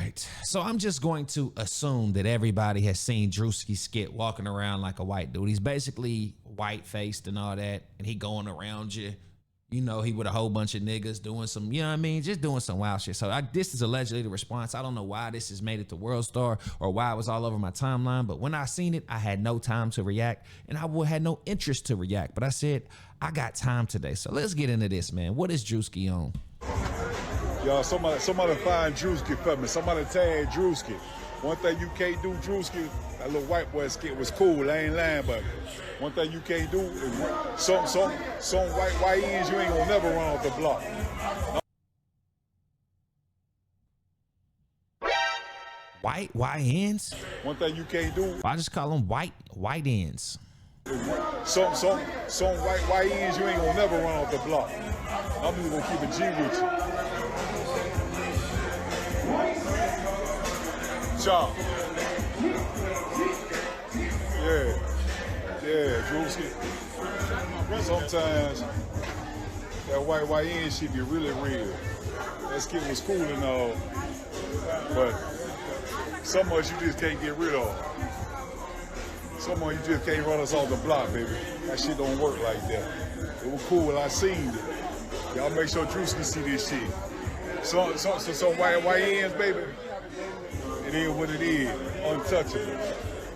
right, so I'm just going to assume that everybody has seen Druski Skit walking around like a white dude. He's basically white-faced and all that, and he going around you. You know, he with a whole bunch of niggas doing some, you know what I mean? Just doing some wild shit. So this is allegedly the response. I don't know why this has made it to World Star or why it was all over my timeline, but when I seen it, I had no time to react, and I had no interest to react. But I said, I got time today. So let's get into this, man. What is Druski on? Y'all, somebody find Druski for me. Somebody tag Druski. One thing you can't do, Druski, that little white boy skit was cool. I ain't lying, but one thing you can't do is some white ends, you ain't gonna never run off the block. White ends? One thing you can't do. I just call them white ends. Some white ends, you ain't gonna never run off the block. I'm just gonna keep a G with you. Chop. Yeah, Druski. Sometimes that white end shit be really real. That skit was cool and all, but so much you just can't get rid of. So much you just can't run us off the block, baby. That shit don't work like that. It was cool when I seen it. Y'all make sure Druski see this shit. Some white ends, baby. It is what it is. Untouchable.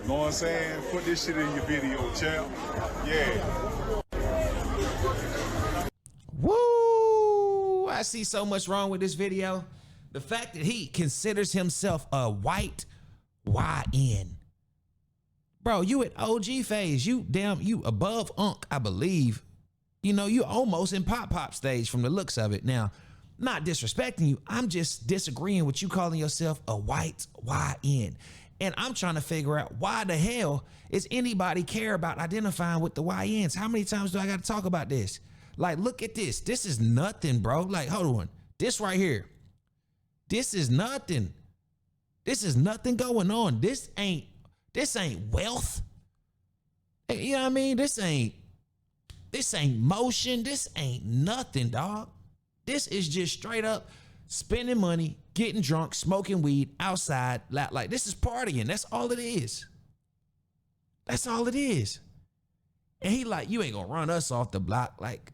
You know what I'm saying? Put this shit in your video, champ. Yeah. Woo! I see so much wrong with this video. The fact that he considers himself a white YN. Bro, you at OG phase. You above Unk, I believe. You know, you almost in pop stage from the looks of it. Now, not disrespecting you, I'm just disagreeing with you calling yourself a white YN. And I'm trying to figure out why the hell is anybody care about identifying with the YNs? How many times do I got to talk about this? Like, look at this. This is nothing, bro. Like, hold on. This right here. This is nothing. This is nothing going on. This ain't wealth. You know what I mean? This ain't motion. This ain't nothing, dog. This is just straight up spending money, getting drunk, smoking weed outside. Like, this is partying. That's all it is. That's all it is. And he like, you ain't gonna run us off the block. Like,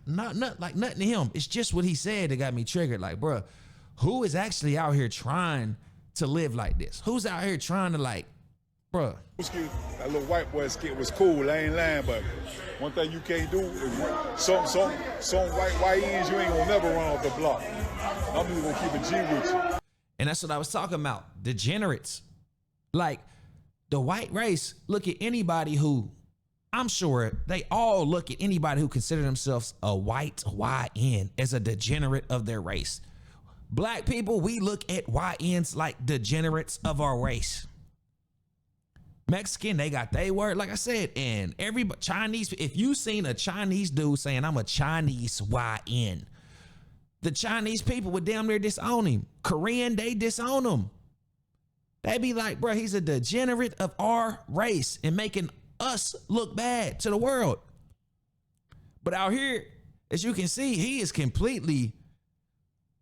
not like nothing to him. It's just what he said that got me triggered. Like, bruh, who is actually out here trying to live like this? Who's out here trying to, like, bruh? That little white boy skit was cool. I ain't lying, but one thing you can't do is some white ends, you ain't gonna never run off the block. I'm just gonna keep a G with you. And that's what I was talking about. Degenerates. Like, the white race look at anybody who, I'm sure they all look at anybody who consider themselves a white YN as a degenerate of their race. Black people, we look at YNs like degenerates of our race. Mexican, they got they word, like I said, and everybody, Chinese, if you seen a Chinese dude saying, I'm a Chinese YN, the Chinese people would damn near disown him. Korean, they disown him. They be like, bro, he's a degenerate of our race and making us look bad to the world. But out here, as you can see, he is completely,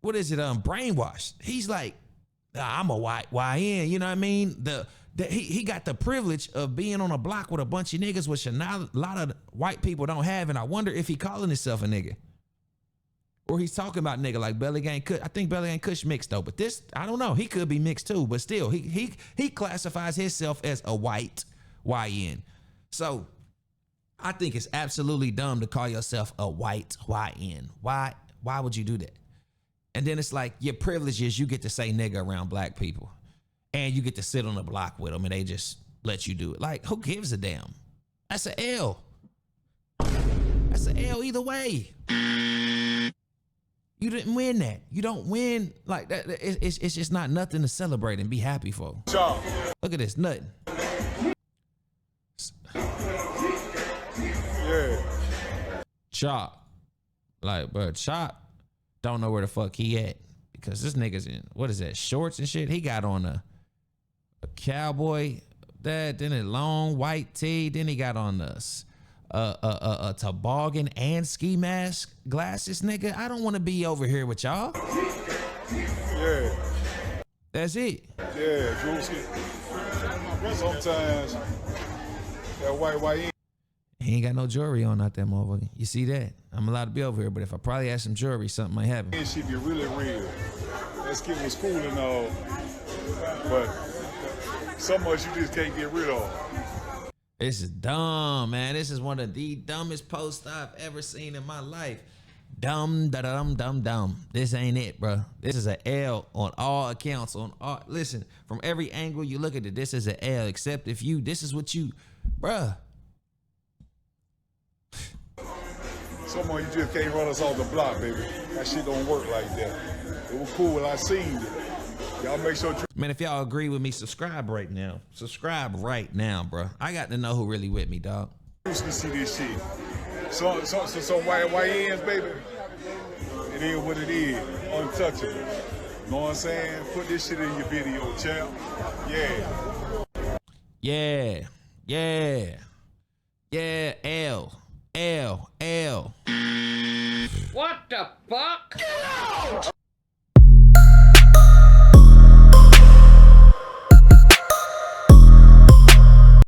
brainwashed. He's like, I'm a white YN, you know what I mean? He got the privilege of being on a block with a bunch of niggas, which a lot of white people don't have, and I wonder if he calling himself a nigga. Or he's talking about nigga like Belly Gang Kush. I think Belly Gang Kush mixed though, but this, I don't know. He could be mixed too, but still, he classifies himself as a white YN. So I think it's absolutely dumb to call yourself a white YN. Why would you do that? And then it's like your privilege is you get to say nigga around black people. And you get to sit on the block with them and they just let you do it. Like, who gives a damn? That's an L. That's an L either way. You didn't win that. You don't win like that. It's just not nothing to celebrate and be happy for. Chop. Look at this, nothing. Yeah. Chop. Like, bro, Chop don't know where the fuck he at. Because this nigga's in, what is that, shorts and shit? He got on a cowboy, then a long white tee, then he got on a toboggan and ski mask, glasses, nigga. I don't want to be over here with y'all. Yeah. That's it. Yeah, Druski. Sometimes that white YN. He ain't got no jewelry on out that motherfucker. You see that? I'm allowed to be over here, but if I probably had some jewelry, something might happen. It should be really real. That Skit was cool and all, but so much you just can't get rid of. This is dumb, man. This is one of the dumbest posts I've ever seen in my life. Dumb, dumb. This ain't it, bro. This is an L on all accounts. Listen, from every angle you look at it, this is an L. Except if this is what you, bruh. Someone you just can't run us off the block, baby. That shit don't work like that. It was cool when I seen it. Y'all make sure. Man, if y'all agree with me, subscribe right now. Subscribe right now, bro. I got to know who really with me, dog. Druski see this shit. So white YNs, baby. It is what it is. Untouchable. You know what I'm saying? Put this shit in your video, champ. Yeah. Yeah. L. What the fuck? Get out!